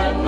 And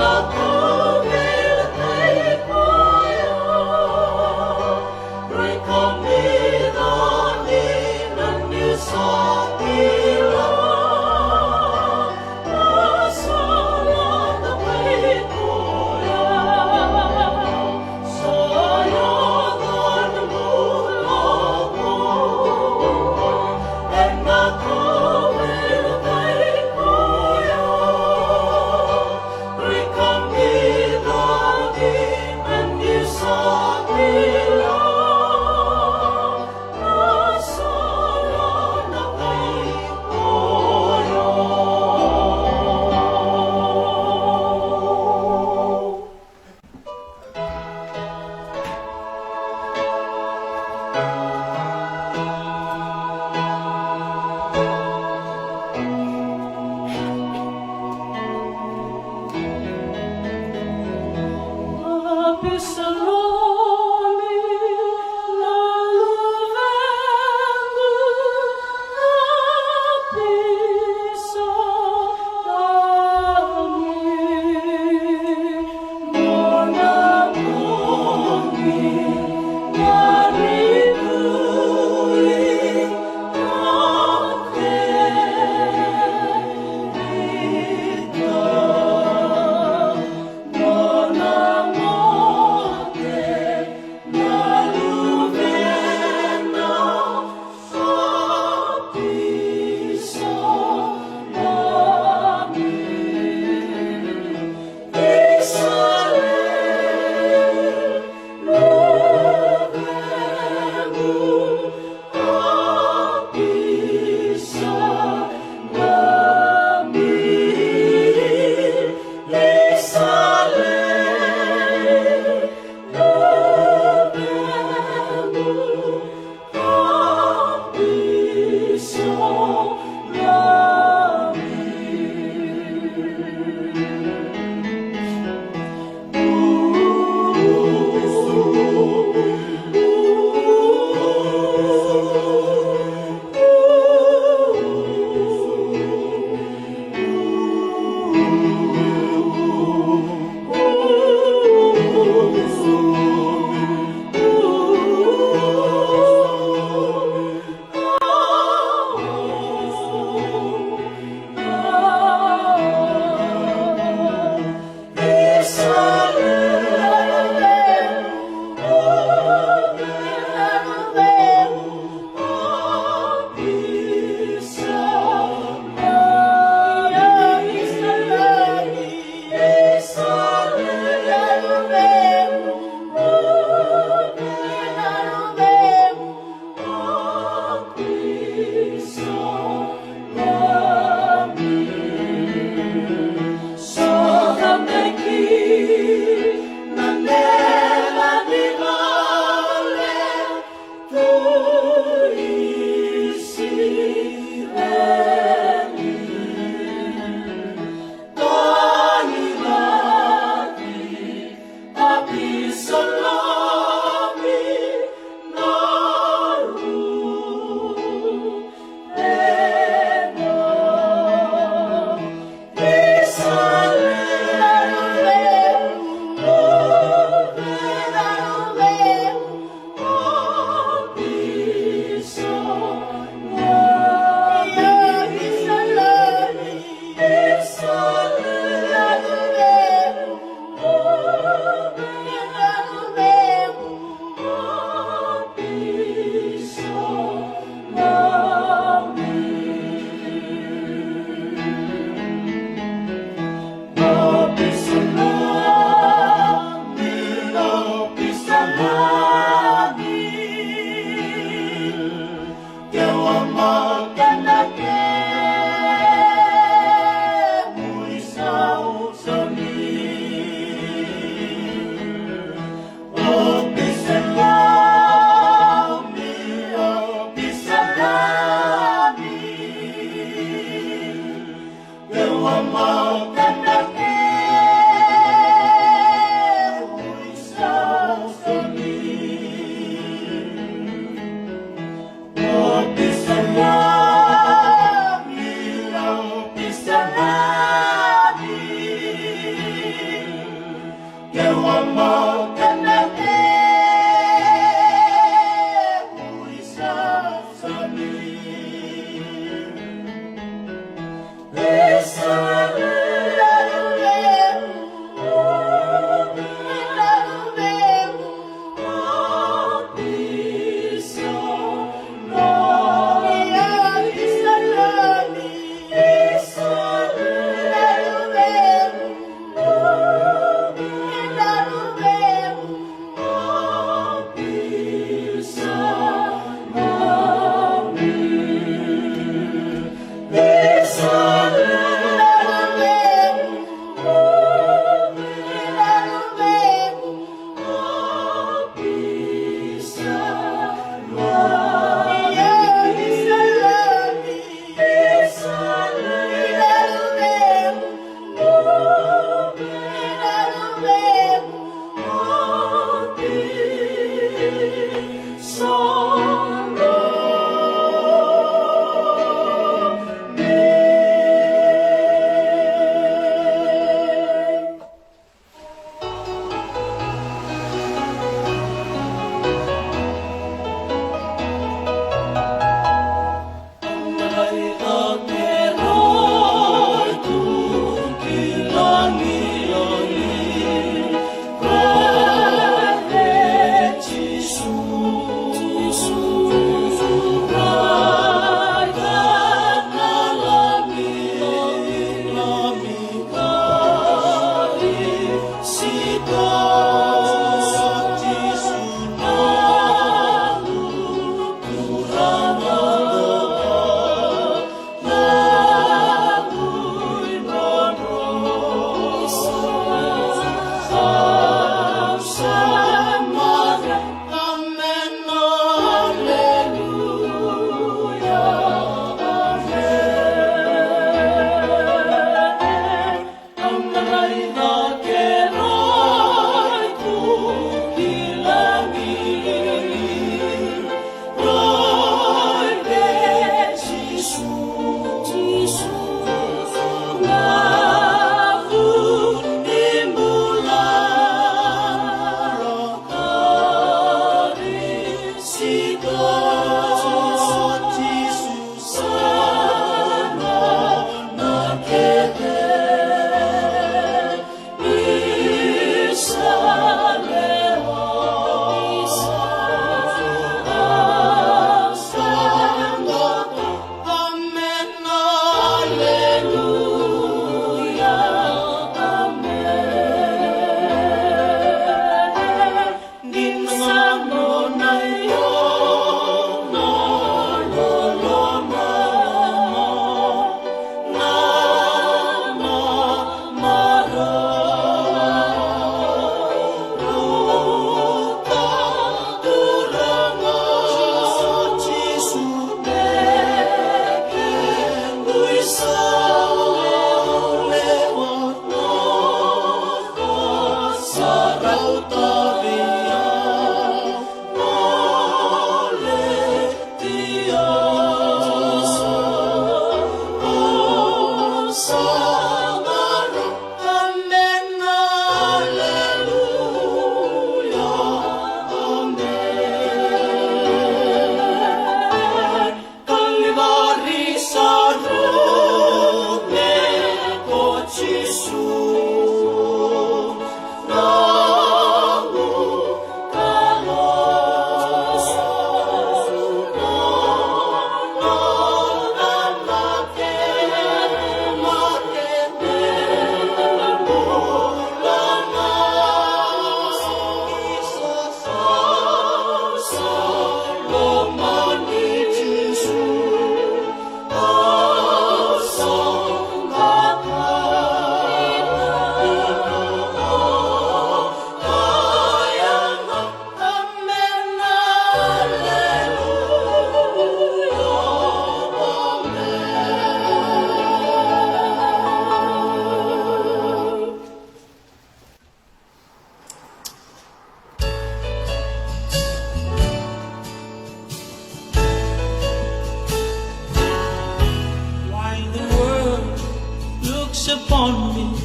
upon me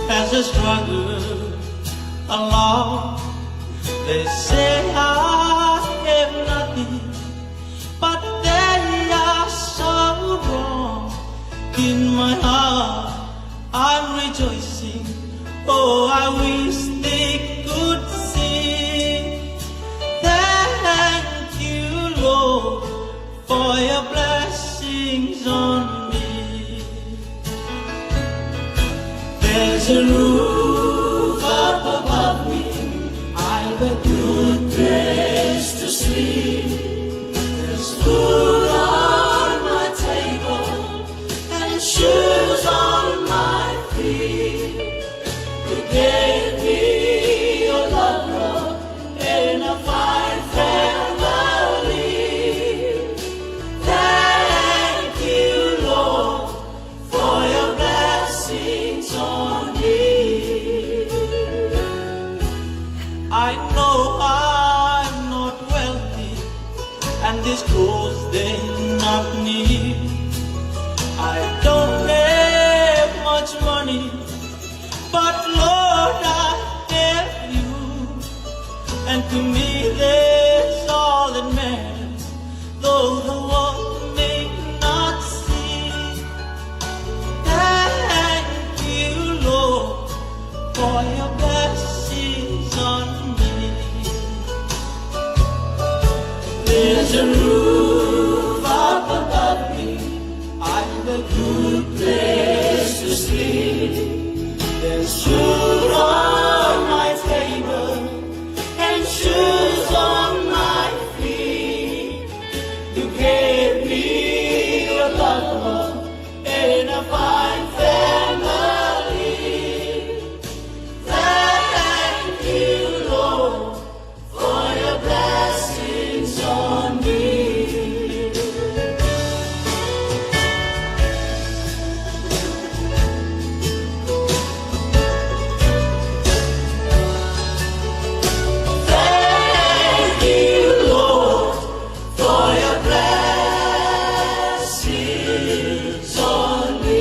as I struggle along. They say I have nothing, but they are so wrong. In my heart I'm rejoicing. Oh, I wish they could see. Thank you, Lord, for your blessings on me. There's a roof up above me, I've a good place to sleep. There's food on my table and shoes on my feet. You gave me your love, Lord, and a fine family. Thank you, Lord, for your blessings on me. I know I'm not wealthy, and these clothes they not need. I don't have much money, but Lord, I have you, and to me that's all that matters, though the world may not see. Thank you, Lord, for your blessings on me. There's a roof up above me, I've a good place to sleep. There's food on my table and shoes on my feet. You gave me your love, Lord, and a fine family. Thank you, Lord, for your blessings on me. Thank you, Lord, for your blessings on me.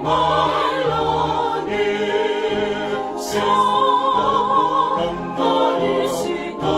my longing, song, Marisita,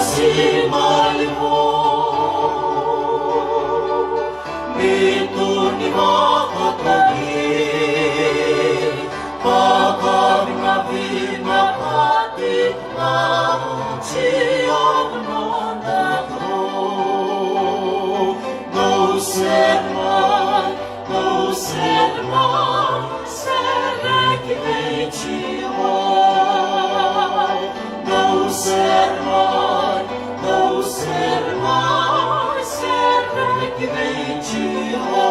See my Itu ni makatagi Pagkabing-abing apatit na Siyang nandako No serman Serek Bechiwa No serman Serek Bechiwa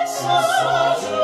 Such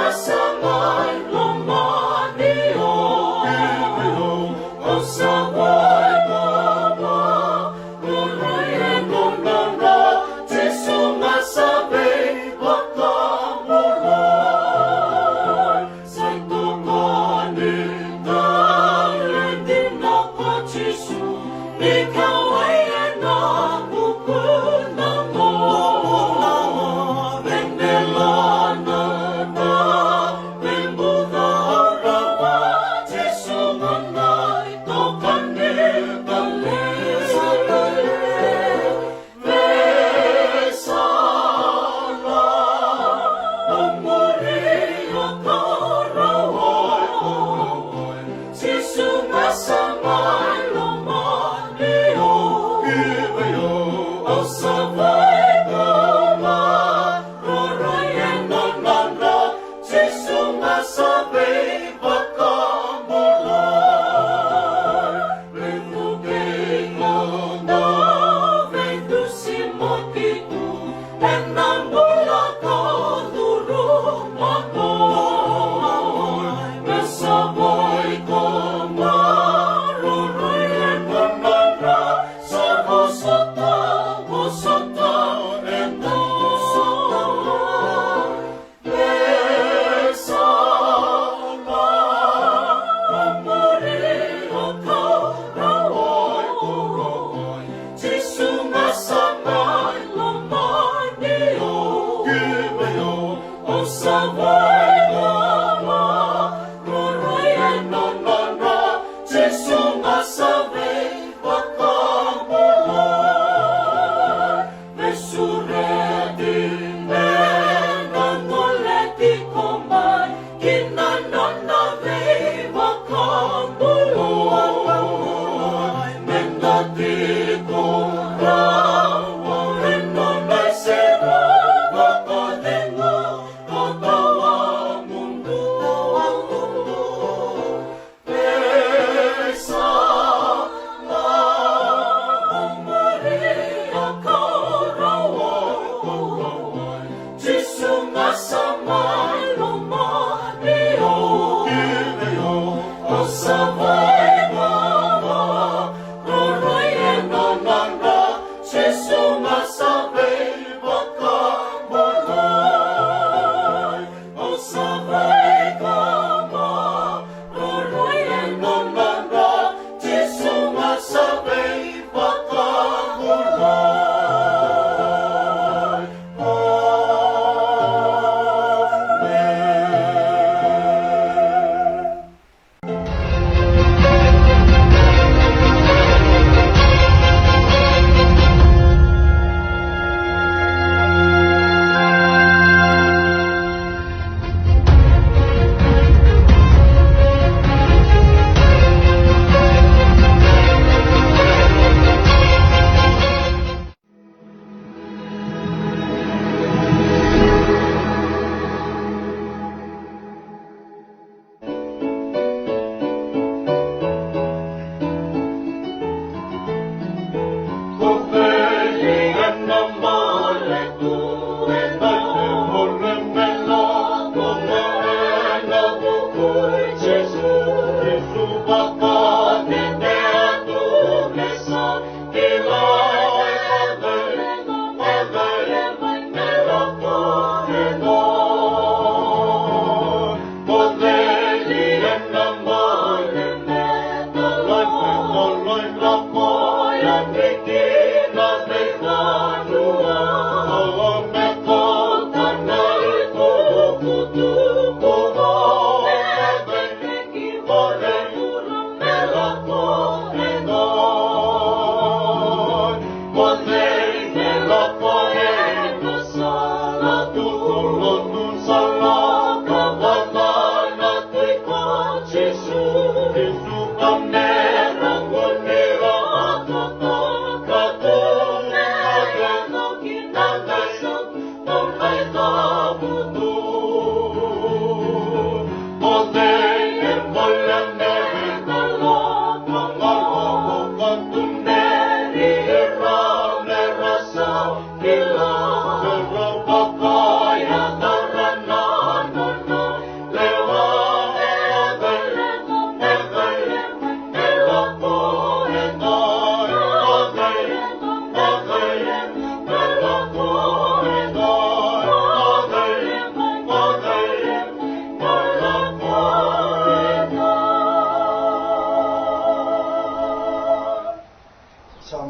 Masamay lumani o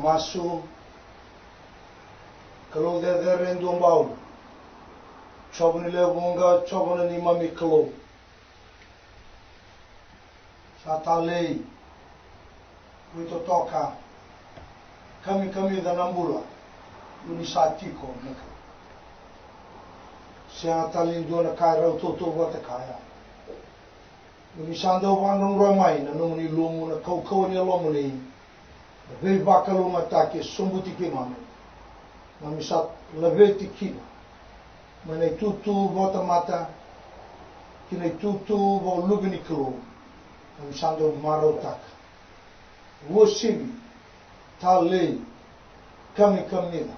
Masu kalau der rendo mbau chobuni levunga chobuni ni mami klo satalei kuito toka kami da nambula unisatiko naka sia tali dona kaira toto wata kaya unisando wanong romai na nung ni lumu na kau ni lomuni vei bakalu matake sombuti ke mame mami sat leveti kina mane tutu vota mata kina tutu vo lugni kro mami sando marotak wosimi tale kami na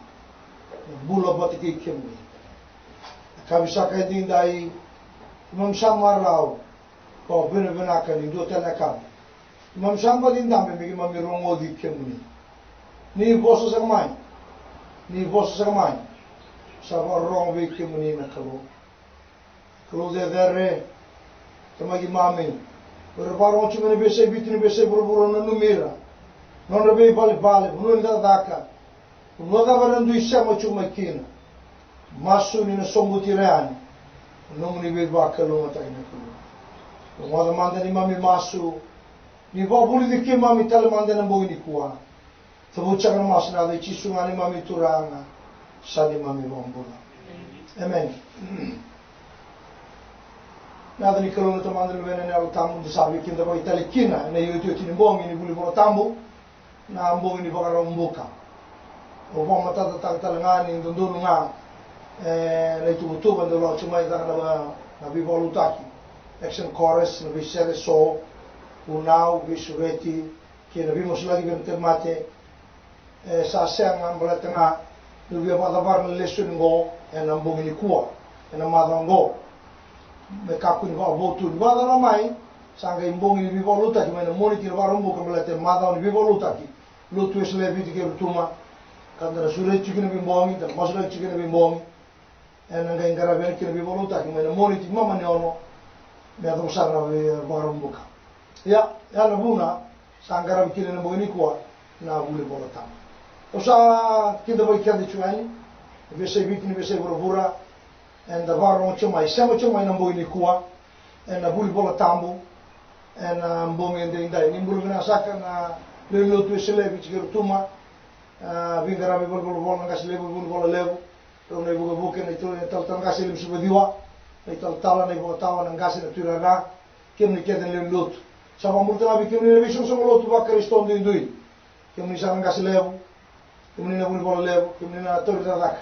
bula bati ke kemi kami sakai dindai mami samarau ko bena kani do telakam Mam samba din dambe migi mami rongo di kemuni. Ni vosso samai. Sava rongo vi kemuni na kalo. Kalo de verre. Tamagi mami. Berparon cuma bese bitni bese buru na numira. Non rebe vale. Non da daka. Non da varandu isama cuma kina. Masu ni na sombuti reani. Non ni ve bakalo matai na kalo. Ngada manda ni mami masu ni va buli di ke mami tala manda na boy ni kuwa tabu chakana masu na de chisu ngani mami turanga sadi mami bombula amen nada ni kalau tu manda ni bena na tamu de sabi kinda boy tala kina na yoto tini bongi ni buli bola tamu na bongi ni bakara umbuka o va mata ta tala ngani ndundu nga le tu tu bando lo chuma ida na bi volutaki action chorus na bisere so unau bisureti que na vimos lagi ben temate sa senga mbalatanga no via pada var le sungo en ambong ni kuwa en amadongo me kaku ni va votu ni va na mai sanga imbong ni vivoluta ki mena moniti va rombo kambalate madon ni vivoluta ki lutu esle viti ke rutuma kandara sureti ki ni bimbongi da masura ki ni bimbongi en nga ingara ben ki ni vivoluta ki mena moniti mama ne ono me ado sarra va rombo ka ya na buna sangara kile na boni kwa na bule bola tam osa kinda boy kende chuani vese viti ni vese bura en da varo chuma isema chuma na boni kwa en na bule bola tambu en mbongi ende indai ni bulu na saka na lelo tu sele viti ke tuma vingara be bol bol na gasle bol bol levo to ne buga buke ne to tal tal gasle lim subadiwa ne tal tal ne buga tawa na gasle turana kem ne keden lelo sama multa na bikin ni bisu sama lo tu bakar iston din dui kemni sarang kasi levo kemni na bul bola levo kemni na tor da dak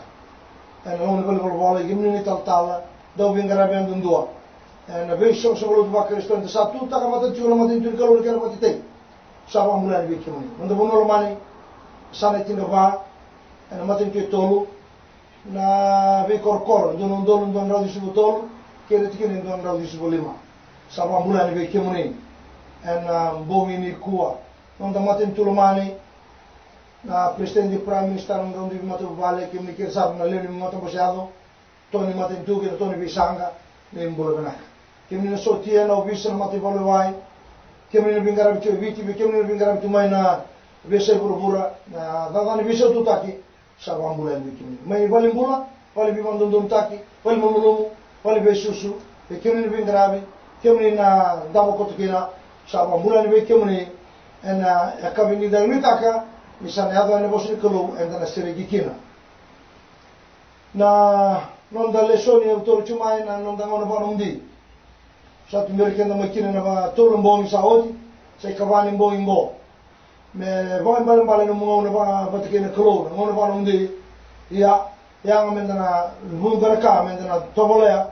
en on bul bola kemni ni tal tal do vingara ben dundua en bisu sama lo tu bakar iston de satu ta kamata chula matin tur kalau ni kana matite sama mulan bikin ni ndo bono mani sana tinga va en matin tu tolu na ve korkor don radi subu tolu kere tikene don radi subu lima sama mulan bikin ni en bongi ni kuwa onda matin tulumani na presidente prime minister onda matu vale que me quer saber na leni matu posado toni matin tu que toni bisanga nem bolo bena que me so tie na officer matu vale vai que me vingara bicho viti que me vingara bicho mai na vese burbura na dada ni viso tu taki sawa ambulan bicho mai vale mbula vale bimando dum taki vale mamulumu vale besusu que me vingara que me na damo kotukina sawa mulai ni kemuni en akabini dan mitaka misalnya ada ne bosni kelu en dan seregi kina na non da lesoni autor chuma na non da ngono panundi satu merken da makina na ba tolong bongi saodi sai kavani bongi bo me voin balen no ngono ba batkene kelu ngono panundi ya yang mendana vulgaraka mendana tobolea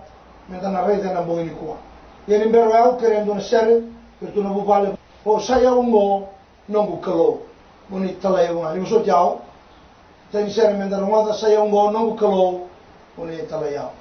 mendana rede na bongi kuwa yani mbero au kerendo na sere perto não vale o saya ungo nongu kalo muni talai unga ni so jao tem ser mendar uma saya ungo nongu kalo muni talai yao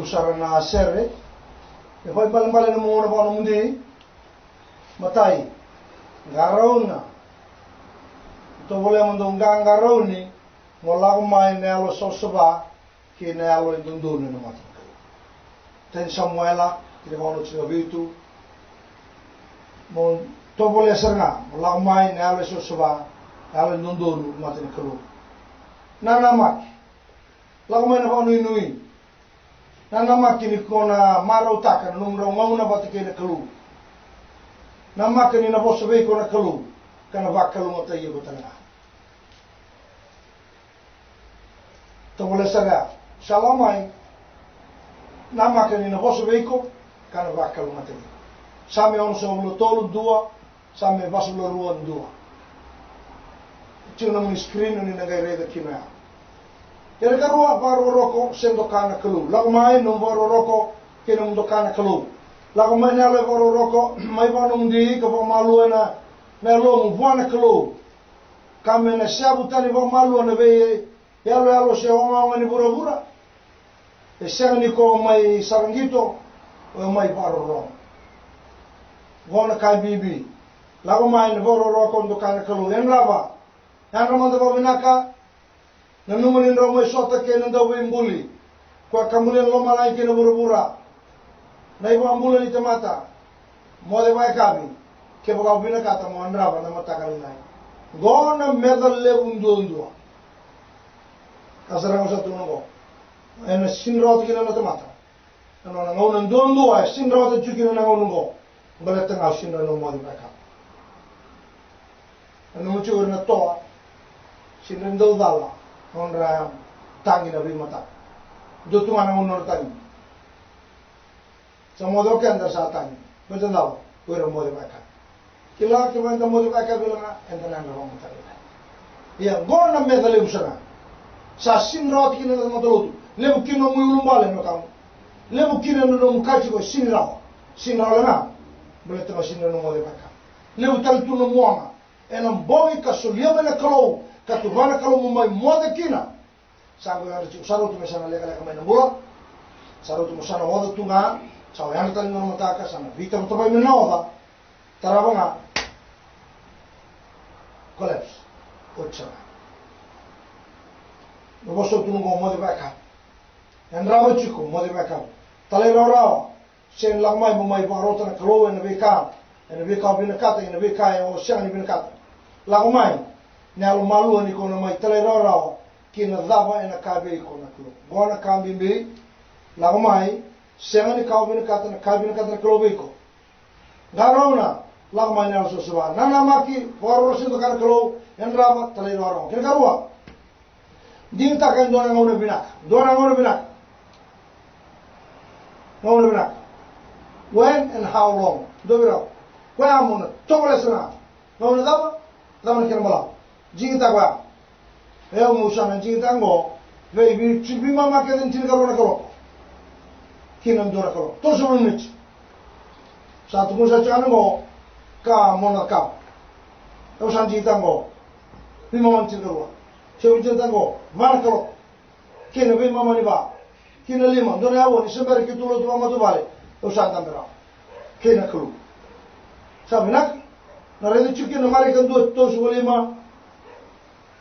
usara na sere e poi bale no mo na mundi matai garona to vole mando garoni mola mai ne alo sosoba che ne alo indondone no mata ten Samuela che vono ci vitu mo to vole serna mola mai ne alo sosoba alo indondone mata ne kalo nana mak la mai na vono inui nana makini kona maro taka nung ngauna batike na kalu na makini na bosa be kona kalu kana vakalu ngota ye botanga to wala saga salamai na makini na bosa be ko kana vakalu ngota ye same ono so lo tolu dua same vasulo ruan dua tuna mun screen ni nagai reda kina Kaya karua baro roko sendo kana kalu. Lago mai no baro roko kena mundo kana kalu. Lago mai nale baro roko mai bano mundi ka ba malu na lo mu buana kalu. Kame na sabu tani ba malu na be yalo se onga ngani bura bura. E sanga ko mai sarangito o mai baro roko. Vona kai bibi. Lago mai no baro roko ndo kana kalu. Enlava. Yang ramanda ba binaka na numanin raw may sota kaya nang daw imbuli. Kwa kamulian lo malay kaya na bura-bura. Na iba ang bulan ito mata. Mo de bay kami. Kaya baka binakata mo andraba na matakal na. Go na medal le undo. Kasarang sa tunong ko. Ayun na sinrot kina na tamata. Ano na ngayon dondo ay sinrot at chukina na ngayon ko. Balat ang asin na mo de bay kami. Ano mo chukir na to. Sinrindal dala. Honra tangi na rimata. Dutu mana unor tangi. Samodo ke andar sa tangi. Betul tau? Kuira mode baka. Kila ke banta mode baka bilang enta na ro mata. Ya gona me dale usana. Sa sinrot kina na matolotu. Lebu kino mu ulumbale no kam. Lebu kino no mukachi ko sinra. Sinra na. Bele to sinra no mode baka. Lebu tal tu no moanga. Enam bogi ka solia bele kalo. Katuvana kalau mai moda kina sabu yang saru tu mesana lega mai namula saru tu mesana moda tunga saw yang tan no mataka sana vita to mai menoda tarawanga collapse ocha no boso tu no moda baka yang rawa chico moda baka tale rawa sen lang mai mai barota na kalo na beka binakata na beka o siang ni binakata lang mai na lo malu ni ko na mai tele rara kina dava na kabe ko na klo bona kambi be lang mai siang ni ka binakata na kalo be ko garona lang mai na so swa nana maki boro sin to kan kalo en raba tele rara ken karua din takan dona ngona binak when and how long do we know kwa amuna tobole sana ngona daba na kermala jingita kwa eo musana jingita ngo ve bi mama ke den tin karona kalo kinam dora kalo to so nit sa tu sa chana ngo ka mona ka to san jingita ngo bi mama tin karona cheu jingita ngo mar kalo kina bi mama ni ba kina lima dona awo ni sembari ki tulo tu mama tu vale o santa mera kina kulu sabe nak na rede chuki na mari kan do to su lima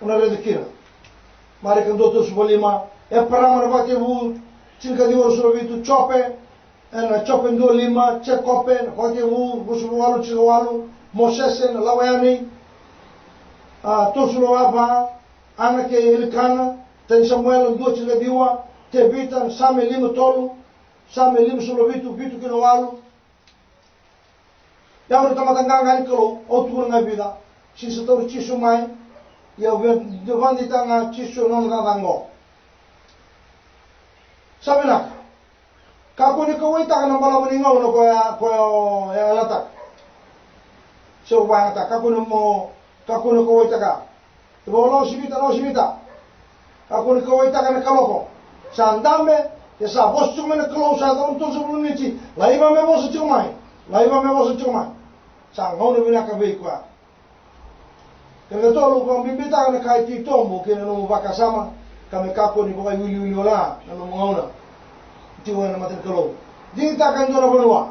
una rede kina mari kan do to su lima e para mar va ke vu cinca di oro solo vitu chope na chope ndo lima che kope na va ke vu su walu chi walu mosese na lawani to su lo ava ana ke ilkana ten samuel ndo chi diwa te bitan same lima tolu same lima solo vitu kino walu ya ora tamatanga ngani kalo otu nga vida si setor chisu mai ya de vandita nga chisu non ga dango sabena ka ko ni ko waita na bala mani ngau no ko ya lata so wa ta ka ko no mo ka ko no ko waita ka to lo simita ka ko ni ko waita ka na kaloko sandambe ya sa bos cuma na kalau sa don to sebelum ni laiba me bos cuma sa ngau ni na ka be kwa kaya to lu ko bibita na kai ti tombo ke no vakasama kame kako ni bokai wili ola na no ngauna tiwa na maten kalau dinta kan dona bonwa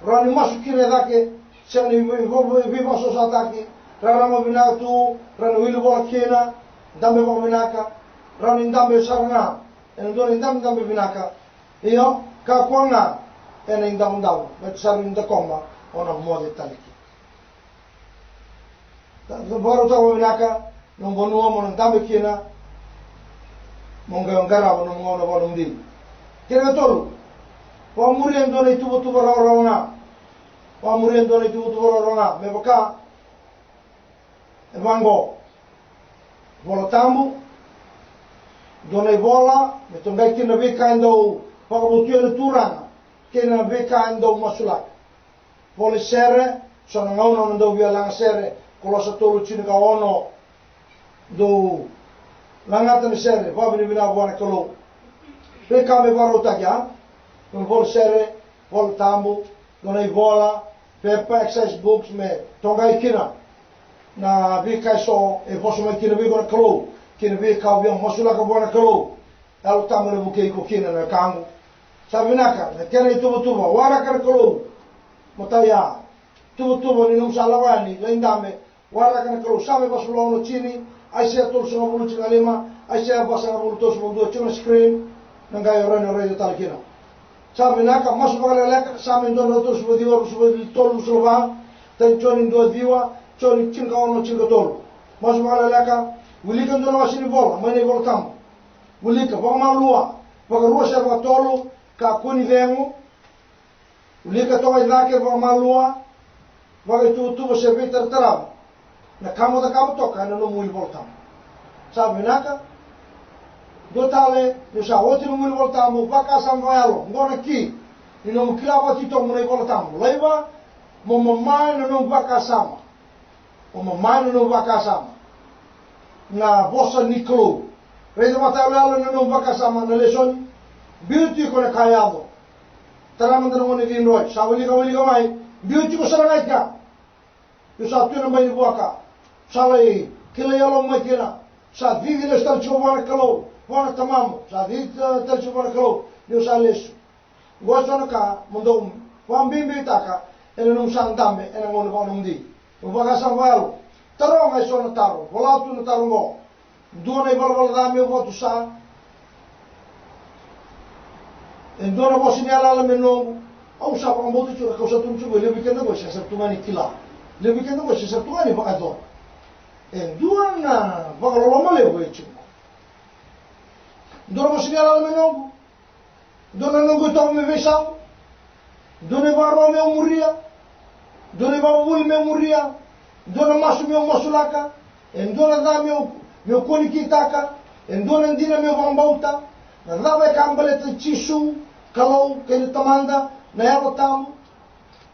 rani masukire dake sani vivo so sataki rana mo binatu rani wili bola kena dambe mo binaka rani dambe sarna en dona dambe binaka iyo ka kwanga en indam met sarni da komba ona mode taliki baru tahu binaka no bonua mo dambe kena monga ngara no ngono bono ndi kena tolu wa murien dona itu rona wa murien dona itu rona me boka evango bola tambu dona bola me tongai kena beka ndo pakabutu turana kena beka ndo masula bola sere sono ngono ndo via lang sere kolosa tolu chini ka ono do langata sere va bini bina buona kalo beka me baro tagya non vol sere vol tambu dona bola pepa exercise books me tongai kina na beka so e posso mai kina bigora kalo kina beka via masula ka buona kalo al tambu ne buke ko kina na kangu sabinaka na kena itu tuba wara kar kalo motaya tuba ni non salawani lendame wara kar kalo sabe basulo no chini aisha tol so bulu chini alima aisha basa bulu tos bulu chini screen nanga yorano radio talkina sabe naka masu bagala lek sabe ndo tos bulu diwa bulu tol sulva tan choni ndo diwa choni chinga ono chinga tol masu bagala leka wulika ndo wasini bola mane bola tam wulika bama lua baga ruwa ba tolu ka kuni vengu wulika to nake bama lua baga tu se beter taram na kamo da kamo toka na no mul voltam sabe naka do tale do sa oti no mul voltam baka sam vayalo ngona ki ni no klaba ti to mul voltam leva mo mai no baka sama o mai no baka sama na bossa niklo redo matalo no baka sama na leson beauty ko na kayado taram ndano ne din roy sawali ka mai beauty ko sarangai ka yo sa tu na mai buaka salai kila yalo makina sa vivi le star chuva kalo wana tamam sa vivi tar chuva kalo yo sa lesu gosto ka mundo wan bimbi taka ene num sandame ene ngono ba ndi o baga sanvalo taro mai sono taro vola tu no taro ngo dona ibal dame votu sa en dona bosini ala menongu Au sa pa mo tu ka sa tun chu lebih kena go sa tungani kila. Lebih kena go sa tungani baka do. Dua na baka lo male go chu. Dora mo sinala me no. Dona no go to me vesau. Dona ba ro me muria. Dona ba wul me muria. Dona masu me masulaka. Dona da me koni kitaka. Dona ndina me bambauta. Na dava kambale te chisu kalau kene tamanda na yaba tamu.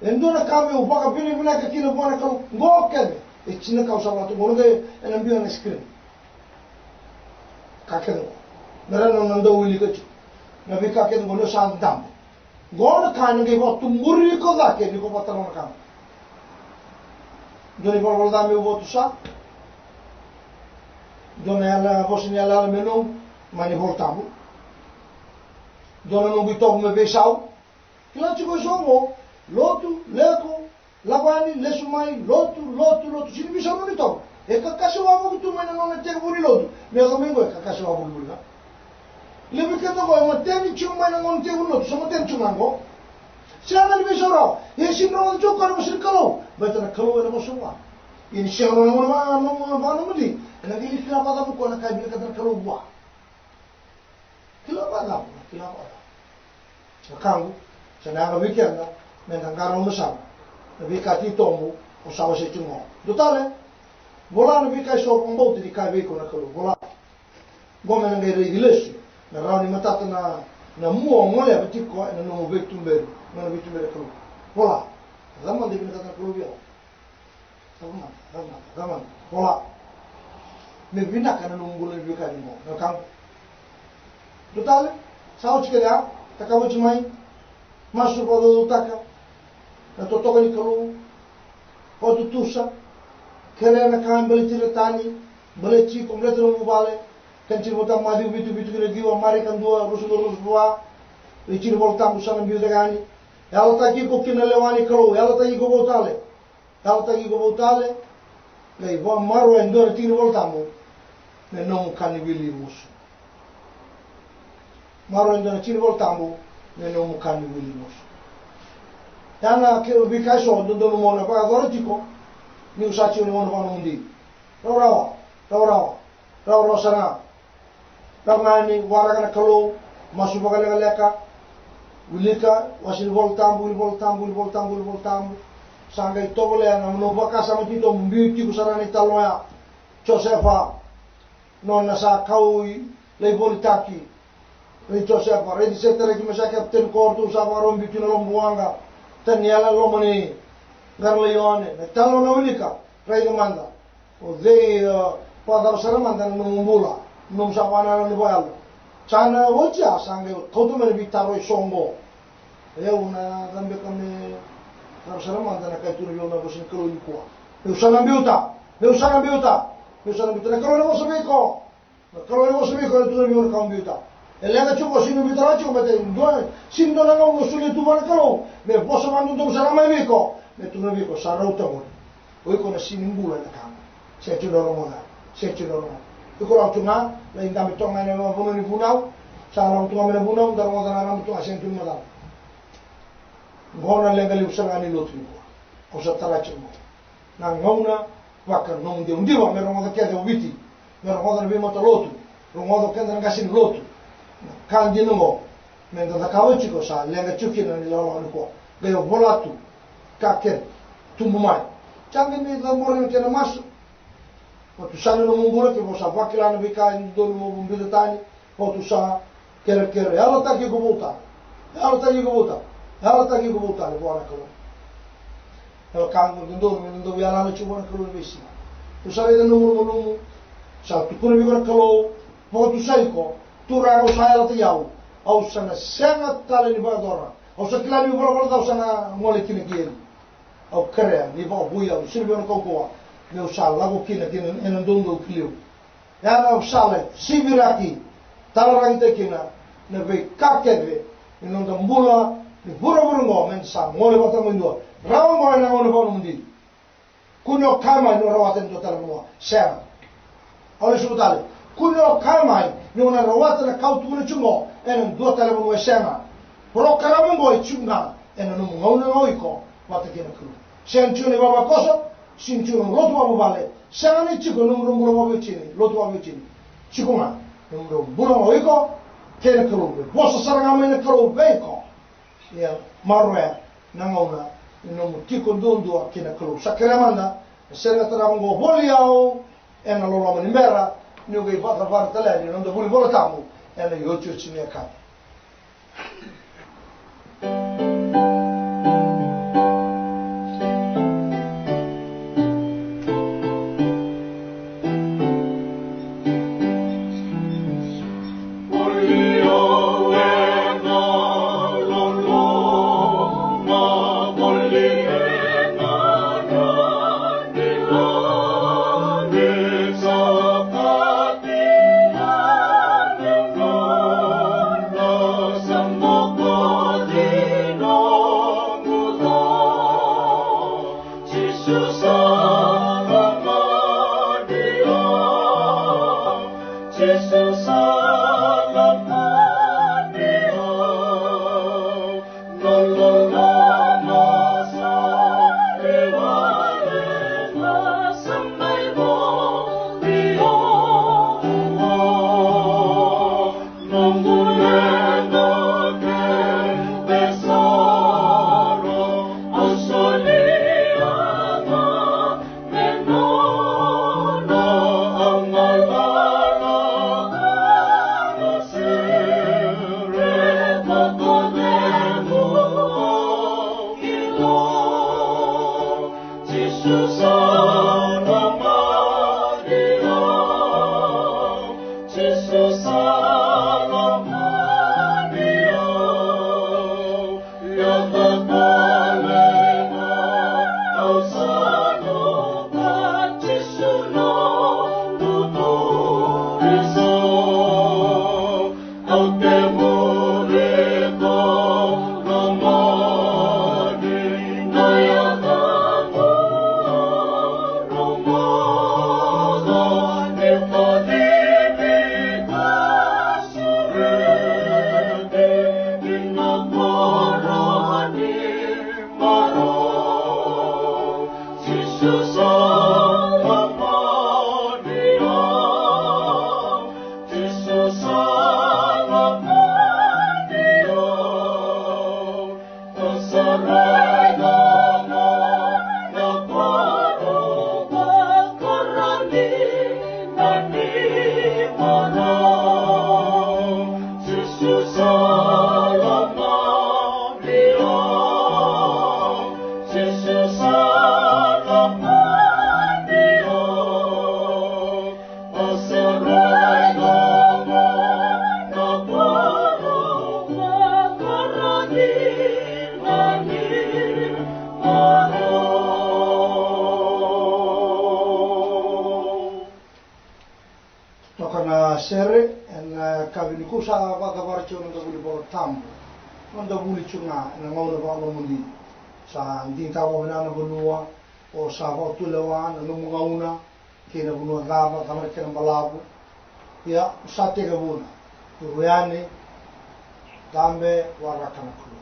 Dona kame u baka bini bina ka kina bona kalau ngokene. China ka usaba tu ngono ge enambio na screen. Kakeno. Narano nanda wili ka chu. Na bi kakeno ngono san dam. Gona kana ge bo tu muri ko da ke ni ko patano na kam. Doni bol da me bo tu sa. Dona ela bosni ela meno mani voltamu. Dona no bitok me besau. Kila chu ko somo lotu leko labani lesumai lotu sini bisa no bitok. E kakasho wa mo tu mena no na te buri lotu. Me domingo e kakasho wa buri na. Lebih kata ko mo teni chuma na ngon te buri lotu so mo ten chuma ngo. Siapa ni besoro? Yesin no jo ko mo sir kalo. Betana kalo na mo suwa. Ini siapa no no mudi. Na gili kila pada ko na kai bi kata kalo bua. Kila pada. Sekarang saya nak weekend na menanggaran besar. Nabi kati tombo o sawa se chungo. Dotale bola nabi kai so pombo di kai be ko na kalo bola. Gome na ngai iglesia. Na rauni matata na muo ngole abati ko na no vetumber. Na vetumber kalo. Bola. Zaman di kata kalo bio. Zaman. Bola. Me bina kana no ngule bi kai mo. Na kam. Dotale sawo chikera takawo chimai masuk pada utaka na totoka ni kalu pada tusa kere na kan beli ciritani beli ci komplit no mobile kan ci bota madi bitu kena diwa mari kan dua rusu dua ci volta musana biu dagani yalo taki ko kina lewani kalu yalo taki ko botale lei bo maro endor ci volta mo ne non kan bili musu maro endor ci volta mo neno mukani wilimos. Tana ke ubikai so do mo na pa agora tiko ni usachi ni mo na mundi. Rawa sana. Tangani wara kana kalo masu bagale leka ulika wasil voltambu sanga itobole na no baka sama tito mbiuti kusarani taloya Josefa nonna sa kaui leibolitaki Richo siapa? Redi setara ki masa kapten kortu sama rombi tuna lombuanga. Tanyala lomani garleone. Talo na ulika. Rai manda. O de pada sara manda no mumbula. No sawana no boyal. Chana wocha sange kotu mene bitaro songo. Una gambe kame sara manda na kai turu yona bosin kalo ikwa. Usana biuta. Na kalo mo sabiko. Turu yona kam biuta. Elega chuko sinu bitara chuko mate ndo sindo na ngo sule tu bana kalo me boso mandu ndo sara mai biko me tu no biko sara utamo oi kona sinimbula na kama se tu no mona iko la tuna la inda me tonga ne ma bono ni funau sara utuma me funau ndar mo dana ram tu asen tu mala ngona lenga li usanga ni lotu ko sa tara chumo na ngona waka no ndi wa me ro mo ke de witi me ro mo be mo to lotu ro mo ke ndar gasin lotu kan dinungo menda da kawchiko sa lenga chukina ni lolo ni ko gayo volatu kaket tumumai changi ni da morni kena masu o tu sanu no mungura ke bosa vakila na bika ndo no bumbida tani o tu sa kere yalo taki go bota le boana kalo el kan ndo yala na chubona kalo besi tu sa de no mumu sa tu kono bi kalo po tu saiko Turang usaya lati yau, au sana sangat kali ni badora, au sakila ni bola au sana mole kini kiri, au kere ni ba buia, sirbi na kokoa, ni usala lagu kini enandondo kiliu, ya na usala sibiraki, talarang tekina, na be kakeve, inonda mbula, ni buru men sa mole bata mundua, rawa mole na ngone bono mundi, kunyo kama ni rawaten to talamua, sana, au subutale. Kuno kamai ni una rawata na kau tu chungo enen do tale mo sema pro karamu boy chunga ena no ngauna ngoiko wata kina kru sen chune baba koso sim chune lotu babu bale sangani chiko no mro babu chini lotu babu chini chikunga no bulo ngoiko kina kru bosa saranga mena kru beko ya marwe na ngauna no tiko dondo kina kru sakramanda senga tarango boliao ena lolo manimbera nyuge vata vata leni non do buli volatamu ena yochu chini akati sere en kabini sa baka barcho nda buli bor tam nda buli chunga na ngau ba ba mundi sa ndi ta wa na bunua o sa ba tulewa na no ngauna ke na bunua gava kamar ke na balabu ya sa te ga buna ruane tambe waraka na kulu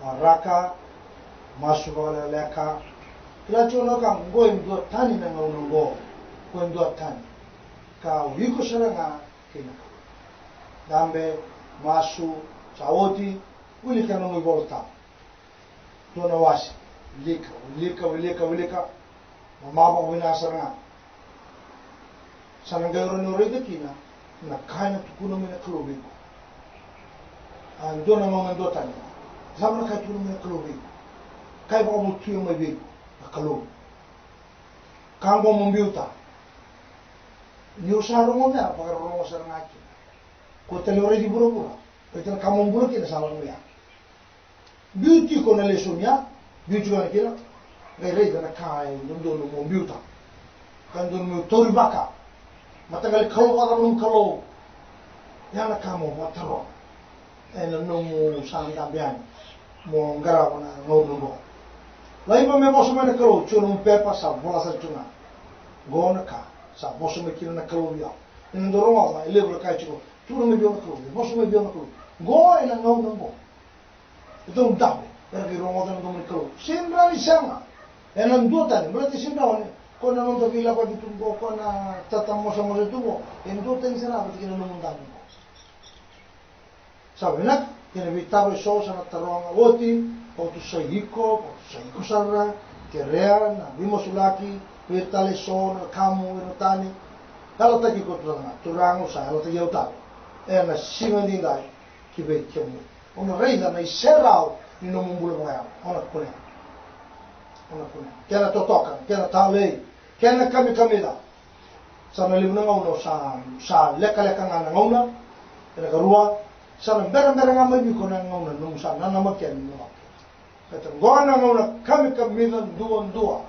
waraka masu ba leka la chono ka ngoi ndo tani na ngauna ngo ko ndo tani ka wiko seranga kina dambe masu saoti uli kana mo volta tona wasi lika mama ba wina seranga sananga ro rede kina na kana tukuno mena klobi an dona mo ndo tani zamna ka tukuno mena klobi kai ba mo tuyo mo bi akalo kango mo mbiuta ni usaro mo na para ro seranga ki ko tele ore di buro peter kamon buro ki salah mo ya beauty ko na le sonya beauty ko na kila ngai re da kai ndo no mo mbiuta kan don mo tori baka matagal khalo wala mo khalo yana kamo wataro ena no mo sanga bian mo ngara na no no lai ba me boso me khalo chuno pepa sa bola sa chuna gona ka sa boso me kina na khalo ya ina do ro ma ele bro kai chuno chuno me bio na khalo boso me bio na khalo go ina no no go ito dabe pergi rongotan ko mikro sindra ni sama enan dutan berarti sindra ni ko na nung tabila ko ditunggo ko na tatamo sa mo tubo en dutan sana berarti kina numuntan ko sabi nak kina bitaro so sa natarong oti o tu sayiko sarra kerea na vimos ulaki virtale so na kamu irotani halo taki ko turang sa halo taki utal na simandindai kibe kemu ono reida na iserao ni no mumbulu ngaya ona kune kena totokan kena tale kena kami da sana limna ngauno sa leka ngana ngauna kena karua sana bera ngamai bi kona ngauna nung sa nana makian no kata ngona ngauna kami da dua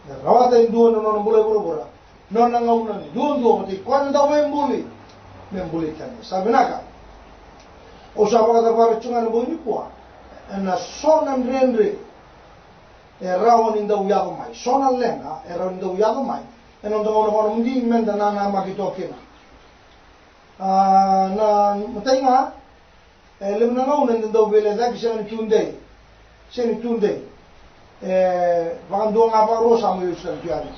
na rawata dua no bura nona ngauna dua ti kwanda membuli kan sabinaka usapa kata para cungan boni kuah na sonan renre rawan inda uyado mai sonan lenga rawan inda uyado mai eno ndo ono mundi menda na magito kina na mutainga lemna ngau nenda ndo bele da kisani tunde vakando ngapa rosa mo yusan piani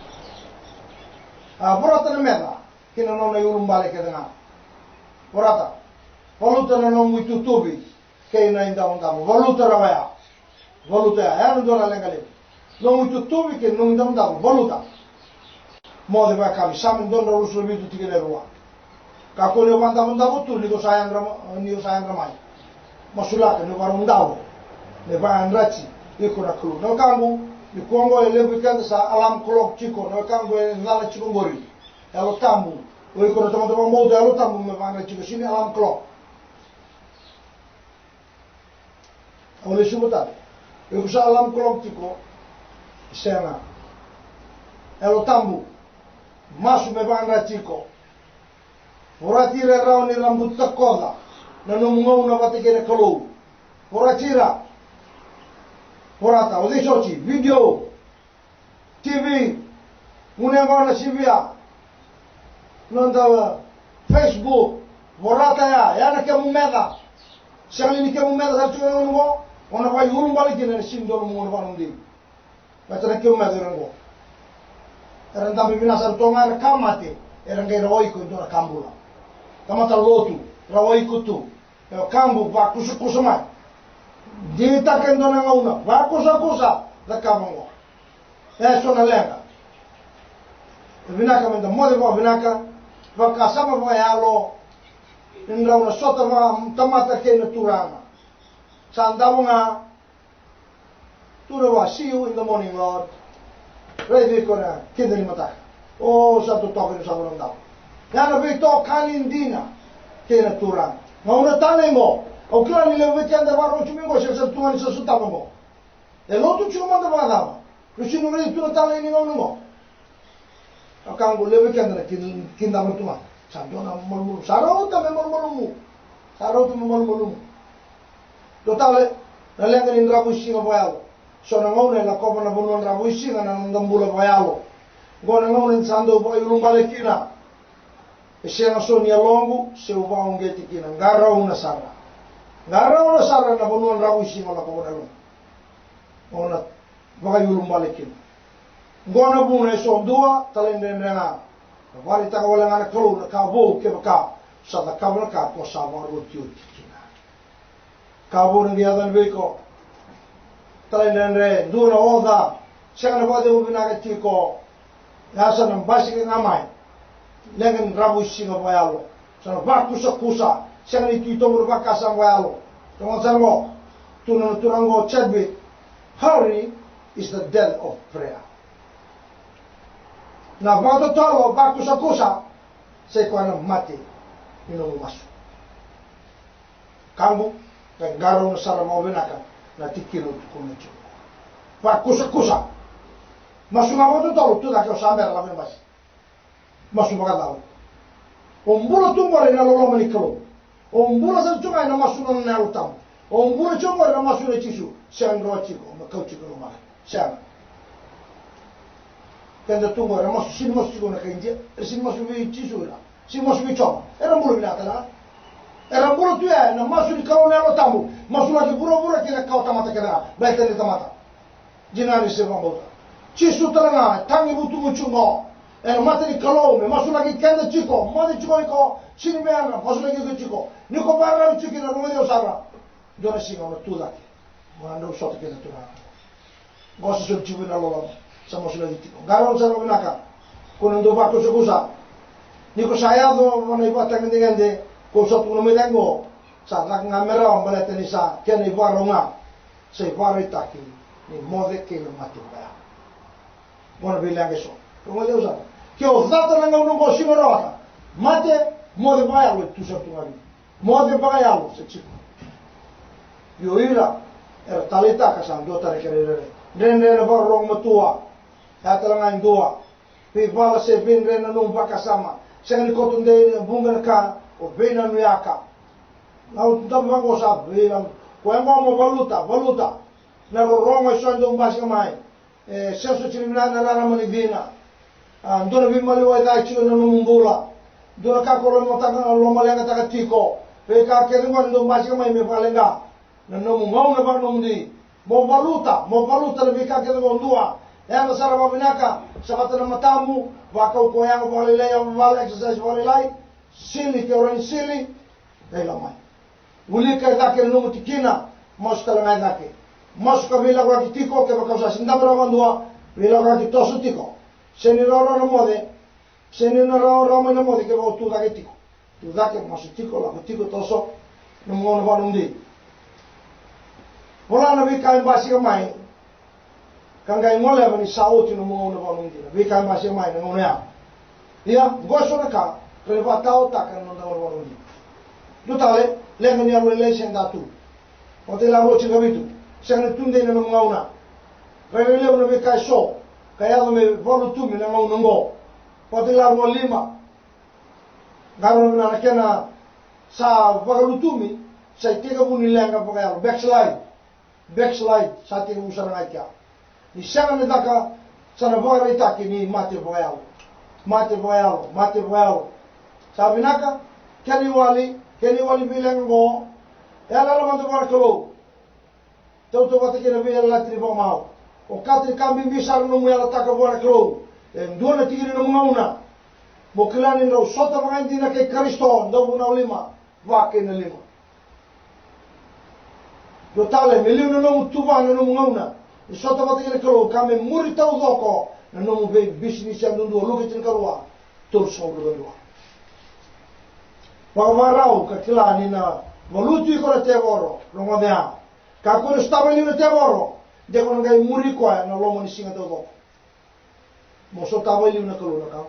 borata na meda kina no na yulum bale kedanga borata voluta na no muito tubi kena inda undamo voluta rawaya voluta ya no dona lengale no muito tubi ke no inda undamo voluta mo de ba kami samin don ro rusul bitu tigele ruwa ka ko le wanda undamo tu ni sayang ramai masulaka ne war undamo ne ba andrachi iko na kulu no kangu ni kongo ele weekend sa alam clock chiko no kangu e lala chiko ngori elo tambu o iko na tomo mo de elo tambu me ba andrachi sini alam clock oleh subutan eu sa alam clock chiko sena elo tambu masu me ba andrachi ko Foratira rauni rambut takola na numungau na batikene kalau foratira forata odisochi video TV munengona sibia nonda Facebook forata ya na kemu meda sali ni kemu meda sa tuwa ngo ona ba yulum balikene sindo mo no banundi batana kemu meda ngo eranda bibinasan tongar kamate eranga roi ko ndona kambula kamata lotu rawai kutu kambu va kusumai dita kendona ngauna va kusa da kamongo sona lenga vinaka menda mode va vinaka va kasama va yalo indra una sota va tamata kena turanga sandavunga turava see you in the morning lord ready kona kendani mata o satu token saburan dau yana vito kanindina kena turang ngauna tanemo o klani le weekend va ro chumingo se tuani se sutamo e lo tu chuma da bada rusino re tu tale ni ngaunu akango le weekend na kinda mutuma sandona molmu sarota me molmu totale na lenga ni rabushi nga boyalo sona ngauna la kopa na bonon rabushi nga na ndambula boyalo gona ngauna sando boy lumbalekina Siya sonia longu seu vaungeti kina ngara una sara na bonuan rawisi ngala ko na lo ona bagayulum balikin gona bune so dua talende na vari ta wala ngana klo na ka bo ke ka sa da ka ka to sa ba ro tiu kina ka bo ni adan beko talende duna oda siya na ba de ubina ka tiko ya sa na basi ngamai lengan rabu singa boyalo sana kusa sana itu murba kasang boyalo tong sango turango chatbit hurry is the death of prayer na bato tolo kusa se kwana mati ino masu kambu kan garo no sara mo benaka na tikiro kumecho kusa masu ngamoto tolo tu da ko samber la membas masu magadao ombula tungore na lolo manikalo ombula sa chunga na masu na utam ombula chunga na masu na chisu sangro chiko makauchi ko ma sana kenda tungore na masu sin masu ko na kenje sin masu vi chisu la sin masu vi choma era mbulu na kala Era buru tu ya, na masu di kalau nelo tamu, masu lagi buru-buru kira kau tamata kira, baik tadi tamata. Jinari sebab bota. Cisu teranga, tangi butu mucungo. Era mata di kalau me masu lagi kenda ciko, mati ciko iko, sini me anga, masu lagi ke ciko. Niko barang ciki na rumah dia usara. Dora singa na tu lagi. Manda usot kena tu lagi. Gosa sul cibu na lolo, sama masu lagi ciko. Garam sama binaka. Kuno ndo bako segusa. Niko saya do mana ibu tangan dengan de. Kusot kuno medengo. Saat nak ngamera ambala tenisa, kena ibu aronga. Sei varitaki ni mode kilo mati ba. Bona bilang eso. Rumah dia usara. Kyo zata nanga unongo simorota. Mate mode baya lo tu sa tuari. Mode baya lo se chico. Yo ira era talita kasan do tare kere. Rene ba rong matua. Ya talanga indua. Pe bala se bin rene no baka sama. Sengani kotunde bunga ka o bena no yaka. Nau tamba go sa bena ko mo valuta. Na rong e so ndo mbasi mai. Senso cirimina na la mani vina. Ndona vimali wa dai chilo na mumbula. Ndona ka ko lo mata lo malenga taka tiko. Pe ka ke ngo ndo mbasi mai me palenga. Na no ngau na ba no ndi. Mo valuta na bika ke ngo ndua. Ya na sara ba binaka sabata na matamu wa ka ko yang ba le ya ba exercise ba lai. Sili ke oran sili. Dai la mai. Uli ka da ke no mutikina. Mos ka la ngai ke. Mos ka vila wa tiko ke ba ka sa sinda ba ndua. Vila wa ki tosu tiko. Se ni roro no mode, se ni roro no mode ke va tu da ke tiko. Tu da ke mas tiko la tiko toso no mo no va nundi. Vola na vi ka mbasi ka mai. Kanga ngole ba ni sauti no mo no va nundi. Vi ka mbasi mai no ya. Ia goso na ka, re va tao ta ka no da va nundi. Du tale le ngani a le sen da tu. O te la vo chi gabitu. Se ne tunde no ngauna. Re le no vi ka so. Kaya me volu tu mi na ngau ngo. Pati la mo lima. Garo na kena sa vagalu tu mi sa tega buni lenga pagaya backslide sa tega usara ngai kya. Ni sana me daka sana vagara itaki ni mate pagaya. Sa binaka keni wali bilang ngo. Ya la mandu barkalo. Tau pati kena bilang la tribo mau. O katri kambing bisar no muela taka bona kro. Ndona tigiri no ngauna. Mo kilani no sota mga na kay Kristo ndo na lima. Wake na lima. Yo tale miliu no mutuba no ngauna. Ni sota tigiri kro kame muri tau doko. Na no mo be business ya ndo lukitin karwa. Tor so ndo. Pamarau ka kilani na volutu ko te boro. Rongodea. Ka ko stabili no te boro. Dia ko ngai muri ko na lomo ni singa do. Mo so tawa ili na kalu na ka.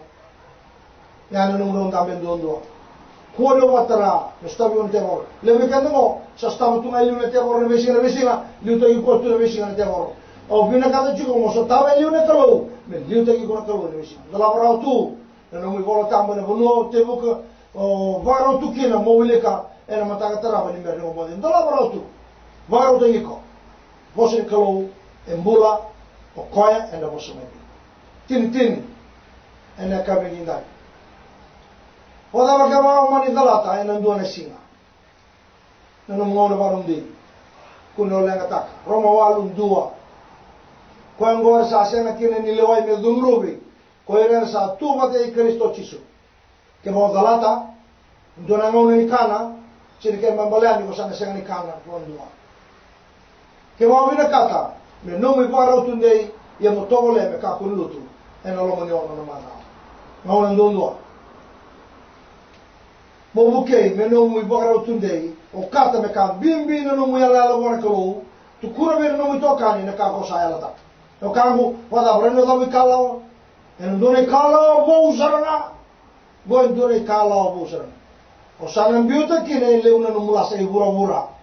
Ya na nung tamben do. Ko do watara, no stabi on temor. Le me kan mo, sa stabi tu ngai na temor na vesinga, liu to ko tu na vesinga na temor. O vina ka tu mo so tawa ili na kalu, me liu to ko na kalu na vesinga. Dala para tu, na no mi vola tambo na bono te buka o varo tu kina mo wileka, era mataka tara ba ni mer no mo. Dala para tu. Varo to iko. Vosin kalau embula o koya en da vosin tin en da kabe indai oda ba kama mani dalata en ando na singa no mo na barundi kuno lenga tak roma walum dua ko angor sa sena kine ni lewai me dumrubi ko era sa tu bate Kristo Chisu ke mo dalata ndo na ngone ikana chirike mambalani ko sana senga ikana ko dua ke mo vina kata me no me para utundei ia mo tole me ka kulutu en lo mo no mana ngau ndondo mo buke me no me para utundei o kata me ka bimbi no mo ya la bona ko tu kura me no me toka ni na ka ko sa ya ta o kangu wada breno da mi kala en do ne kala bo usarana bo do ne kala bo usarana o sana biuta kine le una no mula sai bura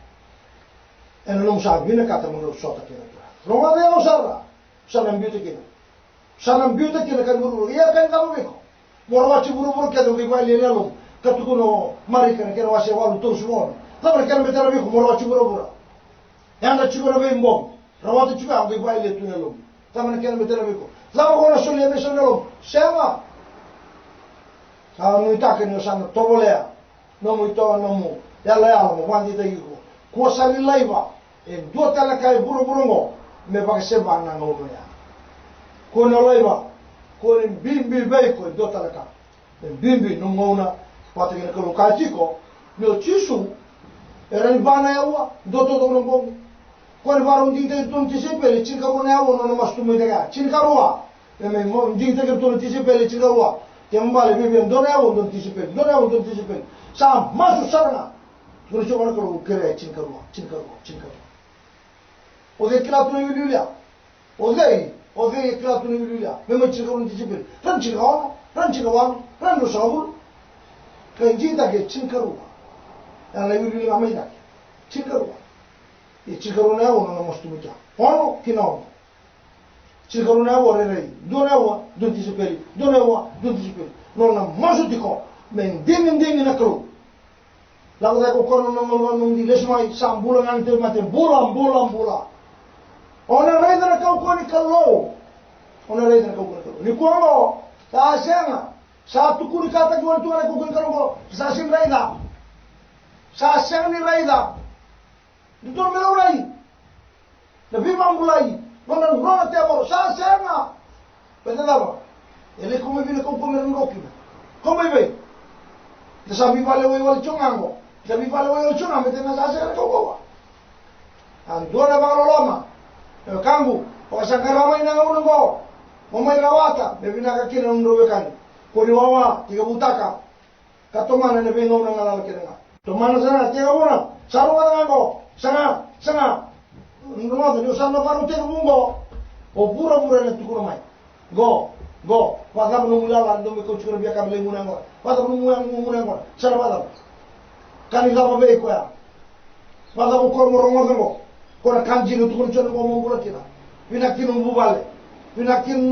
en non sa bine kata mo sota kina no ma de usarra sanam biuta kina kan buru ya kan kamu beko morwa ci buru ke do bi wali lelo katukuno mari kan kera wase walu to sumo tabar kan betara beko morwa ci buru yanda ci buru be mbom rawatu ci ba bi wali to lelo tabar kan betara beko lama ko na solle be sonelo sema sa no itaken no sana tobolea no muito no mu ya la mo wandi ta yuko ko sali laiva e do tala kai buru burungo me ba se ba na ngono ya ko na laiva ko ni bimbi be ko do tala ka bimbi no ngona pata ke ko ka chiko me chisu era ni bana ya wa do to no ngo ko ni baro ndi te ton ti se pele cinka mo na wo no mastu me daga cinka ruwa e me mo ndi te ke ton ti se pele cinka ruwa te mbale bimbi do na wo don ti se pele do na wo don ti se pele sa masu sarna ko ni chobara ko kere cinka ruwa o de kila tu yulia o de kila tu yulia me mo cinka ruwa ti se pele ran cinka wa ran do sabul kan jinta ke cinka ruwa la yulia ga mai da cinka ruwa e cinkaruna wo no mostu mucha ono kino cinkaruna wo re dona wo don ti sepeli dona wo don ti sepeli non na masu diko men ding na kro la ko kono no di lesmai sambula ngante mate bula ona re na ko ni kallo ona re na ko ni ko ta senga sa tu kuri kata jual tu ara ko kallo sa sim raida sa senga ni raida Ditor melaurai, lebih mamulai, mana nurana tiapor, saya senga, betul apa? Ele kau mesti kau pemeran roki, kau mesti, desami vale wal chungango, desami vale wal chungang, betul na saya kau bawa. Dua bangalo lama, kanggu, pasang karamai na ngau ngau, mamai rawata, lebih nak kira ngau bekan, kau diwawa tiga butaka, katomana lebih ngau ngalal kira ngau, tomana sana tiga orang, sarung ada ngau. Sanga ngomong tu usaha baru tengok mungo pura na tukul mai go pada belum mula ando me coach biar kami lagi munang pada belum munang sana pada kan ila ba be ko ya pada ko morong ngo ko na kanji no tukul chon ngomong bula kira pinakin bubale pinakin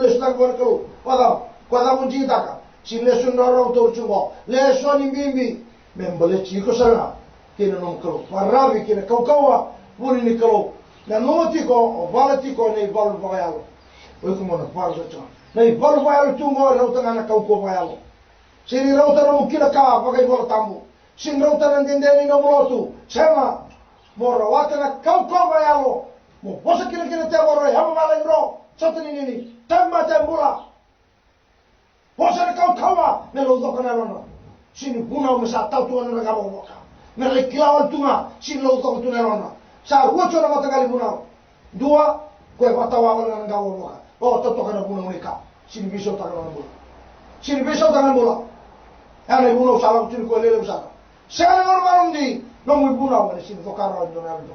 le stak bar ko pada mun ji taka sin lesun ro to chungo leson imbimbi membele chiko sana kena nom kalau parabi kena kau buni ni kalau na nomotiko valatiko nei valu vayalo oi como na parza cha nei valu vayalo tungo na utanga na kau ko vayalo sini rauta no kila ka pakai bola tambu sin rauta na dindeni no molotu chema mora wata na kau ko vayalo mo posa kila te mora hama vale ro chotni nini tamba tambula posa na kau kawa me lo do kana no sini buna o mesa tau tu na gabo boka mereka kilawal tunga sin lo to tu nerona sa ruocho na mata kali bunau dua koe watawa na ngawo boka o to kana bunau nika sin biso ta kana bola ana bunau sala tu ko lele usaka sa na normal ndi no mu bunau na sin to kara do na do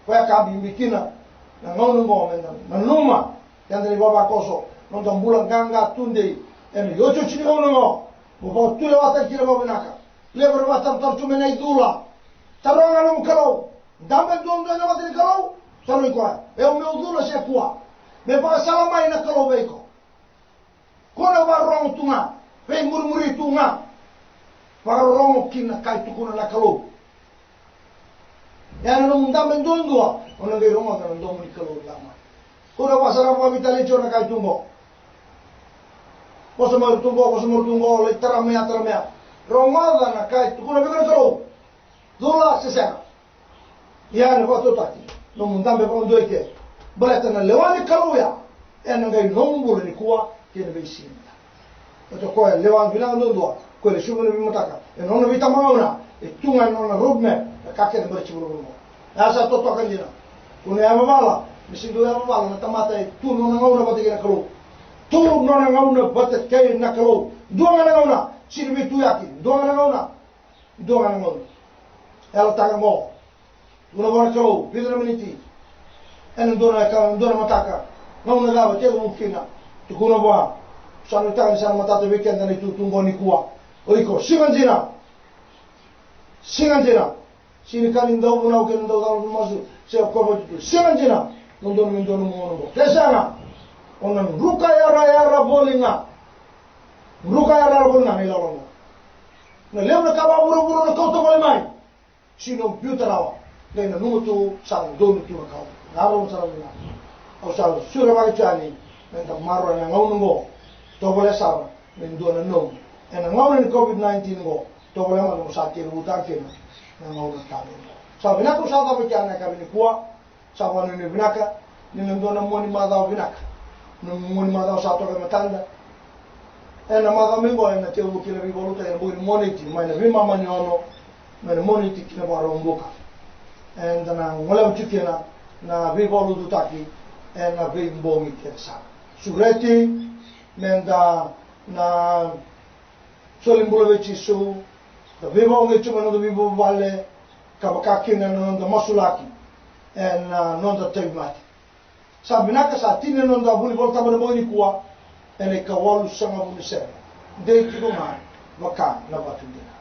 koe ka bi mikina na ngono ngo menda na numa yandri baba koso no tambula ganga tunde en yocho chini ngono mo tu le wata kile baba naka lebar batam tartu menai dula taronga no kalau dambe dom do no batini kalau taru ko e o meu dula se kuwa me pa sala mai na kalau beiko kona ba rong tunga pe murmuri tunga para rong kina kai tukuna na kalau ya no dambe dom do ona ge rong na dom ni kalau lama kona ba sala mo vitali chona kai tumbo kosamor tumbo le taramea Romada na kai tu kuna bigana karo dula sesa ya ne ko to tati no mundambe ko ndo ike balata na lewani karo ya ena ngai nombur ni kuwa kene be sinta to ko lewan bilang ndo ko le shumu ni mutaka e non vita mauna e tunga non rubme ka ke ber chiburu mo asa to kan dina kuna ya mala misindo ya mala na tamata e tu non ngauna batigina karo tu non ngauna batte kai na karo dua ngauna sini tu yakin dua ngana ela taga mo dona bora kau bidra miniti en dona mataka ngona gaba te mukina tu kuna boa sanu taga sana matata weekend na tu tungoni kuwa oiko singanjina sini kanin dau bunau ken dau masu se ko tu singanjina nondon min dono mo kesana onan ruka yara bolinga Ruka ya rara bolna ni lawanga. Na leo na kaba buru na kau to mai. Sino computer awa. Dai na nutu sang donu tu kau. Ngaro sara ni. Au sal sura ba chani. Men ta maro na ngau ngo. To bole sara men do na no. En ngau ni COVID-19 ngo. to wala ma sa ti utang kina na ngau na tabe sa binaka sa ta bikana ka ni kuwa sa wanu ni binaka ni ndona mo ni madao binaka no mo ni madao sa to ka matanda na madao mingo na te u kila bi voluta na bu moniti mai na vima manyono mai na moniti kina ba romboka na ngola utikena na vi volutu taki na vi mbongi kesa sureti menda na solimbula veci su da viva onge chuma no vivo vale kabakaki na no da masulaki na no da tegmati sabinaka sa tine no da buni volta mo ni kuwa ene kawalu sanga buni se de kidoma waka na batundina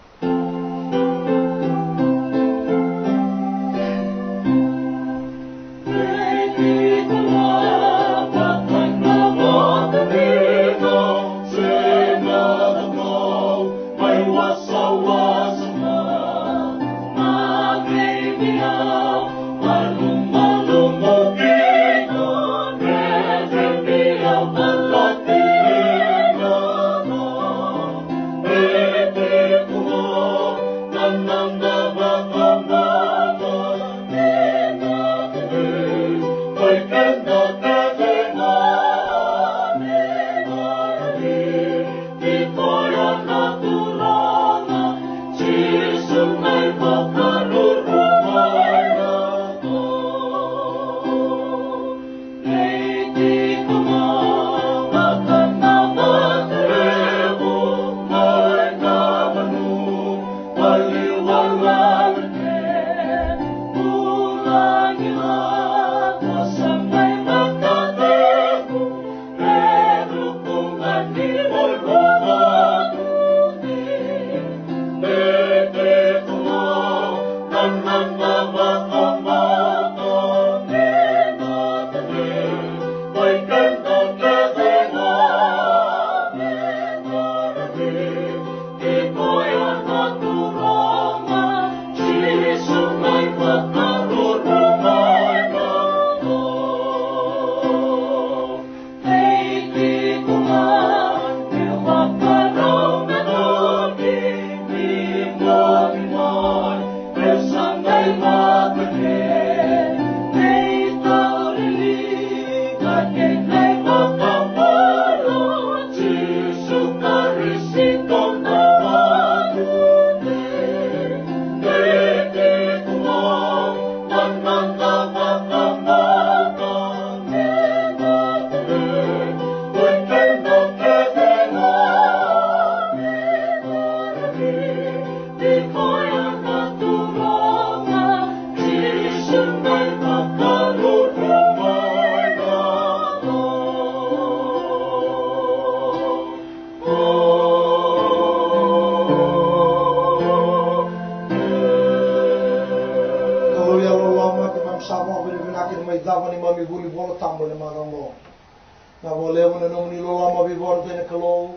na boleh mana nomni lo ama bibor tene kalau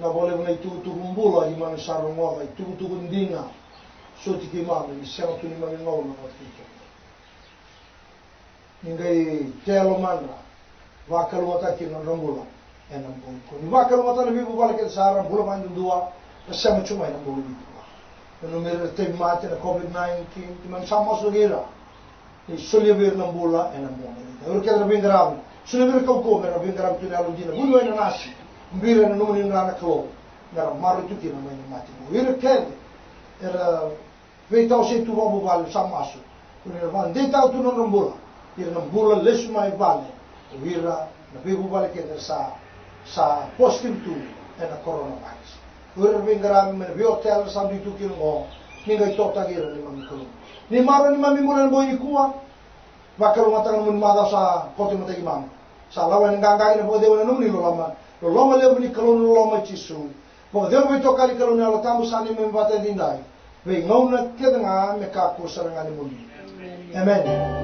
na boleh mana itu kumbula di mana sarung ngova itu kundina so tiki mama ni sema tu ni mami ngau na watike ningai telo mana wakal wata kina rambula enam ko ni wakal wata na bibu bala ke sara bula mandu dua sema cuma enam bulu itu no mer te mate na covid-19 ti man sama sugira ni solia ver na bula enam bulu ur ke na bingram sulle ver kau ko na bingram tu na lujina bulu ena nasi mbira na nomni na klo na maru tu kina mai mate ur ke era veitau se tu vamos vale samasu ur van deitau tu no rambula ir na bula les mai vale vira na bibu vale ke sa positive tu ena coronavirus ur bingram me vi hotel samedi tu kilo ngo ninga tota gira ni mami ko ni maro ni mami mo na boy ni kuwa bakal matang mun mada sa kote mata imam sa lawan nganga ni bode wala numi lo lama le ni kalon lo lama chisu bo de mo to kali kalon ala tamu sani me bata dindai ve ngona kedanga me ka ko saranga ni muli amen